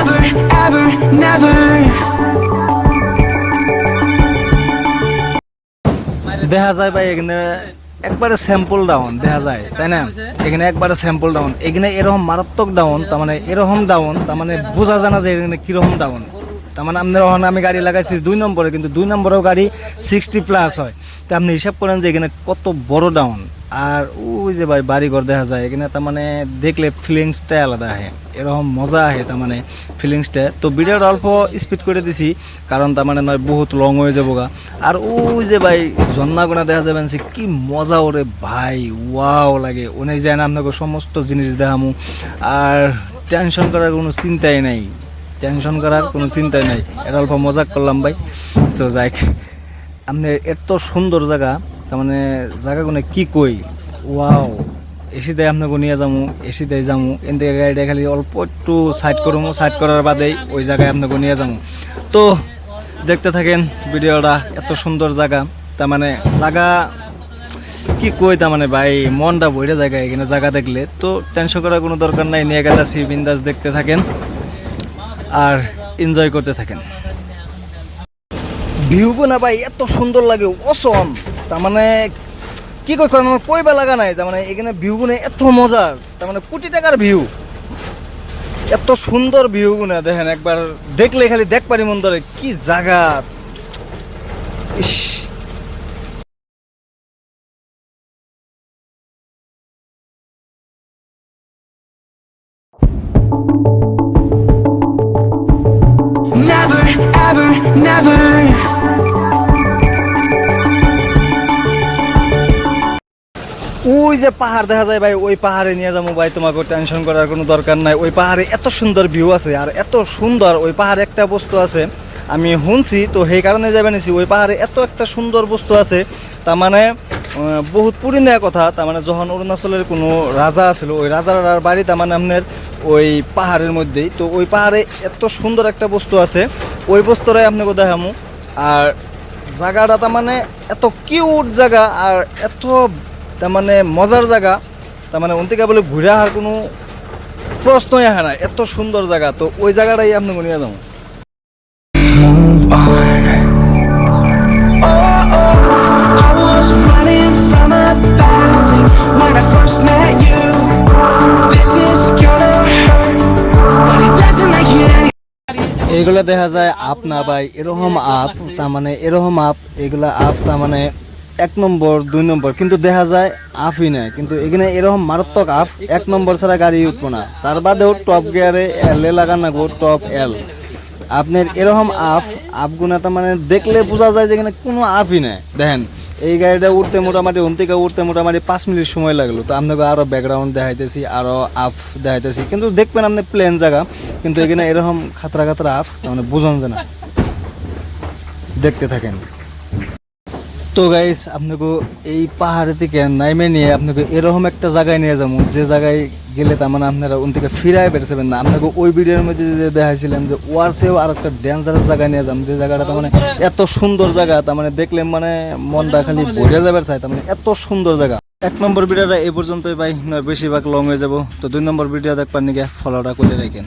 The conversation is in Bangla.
never, ever, never. দেখা যায় ভাই এখানে একবারে স্যাম্পল ডাউন দেখা যায়, তাই না? এখানে একবারে স্যাম্পল ডাউন, এখানে এরকম মারাত্মক ডাউন, তার মানে এরকম ডাউন, তার মানে বোঝা যায় না যে এখানে কিরকম ডাউন। তার মানে আপনার ওখানে আমি গাড়ি লাগাইছি 2 নম্বরে, কিন্তু 2 নম্বরেও গাড়ি 60+ হয়। তো আপনি হিসাব করেন যে এখানে কত বড় ডাউন। আর ওই যে ভাই বাড়িঘর দেখা যায় এখানে, তার মানে দেখলে ফিলিংসটা আলাদা আহে, এরকম মজা আহে তার মানে ফিলিংসটা। তো ভিডিওটা অল্প স্পিড করে দিছি, কারণ তার মানে নয় বহুত লং হয়ে যাবো গা। আর ওই যে ভাই ঝর্ণাগুনা দেখা যাবেন সে কি মজা ওরে ভাই, ওয়াও লাগে। উনি যায় না আপনাকে সমস্ত জিনিস দেখামু, আর টেনশন করার কোনো চিন্তাই নাই, টেনশন করার কোনো চিন্তাই নাই। এটা অল্প মজাক করলাম ভাই। তো যাই, আপনার এত সুন্দর জায়গা, তার মানে জায়গাগুলো কি কই, ওয়াও। এসি দেয় আপনাকে নিয়ে যাবো, এসি দেয় যাবো, এন থেকে গাড়িটা খালি অল্প একটু সাইড করবো, সাইড করার বাদেই ওই জায়গায় আপনাকে নিয়ে যাবো। তো দেখতে থাকেন ভিডিওটা, এত সুন্দর জায়গা, তার মানে জায়গা কি কই, তার মানে ভাই মনটা বইটা জায়গায় এখানে জায়গা দেখলে। তো টেনশন করার কোনো দরকার নাই, নিয়ে গেলাছি বিন্দাস, দেখতে থাকেন আর এনজয় করতে থাকেন। ভিউগো না ভাই এত সুন্দর লাগে, অসম। তার মানে কি কই আমার কইবা লাগা নাই, তার মানে এখানে ভিউগুলো এত মজার, তার মানে কোটি টাকার ভিউ, এত সুন্দর ভিউগুলো দেখেন। একবার দেখলে খালি দেখ পারি মন ধরে, কি জায়গা, ইস। Never, ever, never. ওই যে পাহাড় দেখা যায় ভাই, ওই পাহাড়ে নিয়ে যাবো ভাই, তোমাকে টেনশন করার কোনো দরকার নাই। ওই পাহাড়ে এত সুন্দর ভিউ আছে, আর এত সুন্দর ওই পাহাড়ে একটা বস্তু আছে আমি শুনছি, তো সেই কারণে যাবে নিছি। ওই পাহাড়ে এত একটা সুন্দর বস্তু আছে, তার মানে বহুত পুরনো কথা। তার মানে যখন অরুণাচলের কোনো রাজা আছিল, ওই রাজার বাড়ি তার মানে আপনার ওই পাহাড়ের মধ্যেই। তো ওই পাহাড়ে এত সুন্দর একটা বস্তু আছে, ওই বস্তুটাই আপনাকে দেখামু। আর জায়গাটা তার মানে এত কিউট জায়গা, আর এত তার মানে মজার জায়গা, তার মানে অন্তিকা বলে ঘুরে আসার কোনো প্রশ্নই আসে না, এত সুন্দর জায়গা। তো ওই জায়গাটাই আপনাকে নিয়ে যাবো। Move on. Oh, oh, I was running from a bad thing when I first met you. This is gonna hurt, but it doesn't make it any. এইগুলো দেখা যায় আপ না ভাই, এরকম আপ, তার মানে এরকম আপ, এগুলা আপ তার মানে 1 নম্বর 2 নম্বর, কিন্তু দেখা যায় আপই নেয়। কিন্তু এখানে এরকম মারাত্মক আপ, 1 নম্বর ছাড়া গাড়ি উঠবো না। তার বাদেও টপ গিয়ারে এলে লাগানো গো, টপ এল। আপনার এরকম আপগুনা তার মানে দেখলে বোঝা যায় যে এখানে কোনো আপই নেই। দেখেন এই গাড়িটা উঠতে মোটামুটি অন্তিকা উঠতে মোটামুটি 5 মিনিট সময় লাগলো। তো আপনাকে আরও ব্যাকগ্রাউন্ড দেখাইতেছি, আরও আপ দেখাইতেছি, কিন্তু দেখবেন আপনি প্লেন জায়গা, কিন্তু এখানে এরকম খাতরা খাতরা আপ, তার মানে বোঝান যায় না। দেখতে থাকেন। তো গাইস আপনাকে এই পাহাড়ে থেকে নাইমে নিয়ে আপনাকে এরকম একটা জায়গায় নিয়ে যাবো, যে জায়গায় গেলে তার মানে আপনারা ওন থেকে ফিরাই পেরেছেন না। আপনাকে ওই ভিডিওর মধ্যে যে দেখাইছিলাম যে ওয়ার চেয়েও আর একটা ডেঞ্জারাস জায়গায় নিয়ে যাবো, যে জায়গাটা তার মানে এত সুন্দর জায়গা, তার মানে দেখলে মানে মনটা খালি ভরে যাবে চাই, তার মানে এত সুন্দর জায়গা। 1 নম্বর ভিডিওটা এই পর্যন্তই ভাই, বেশিরভাগ লং হয়ে যাবো। তো 2 নম্বর ভিডিও দেখবার নিকে ফলোটা করে রাখেন।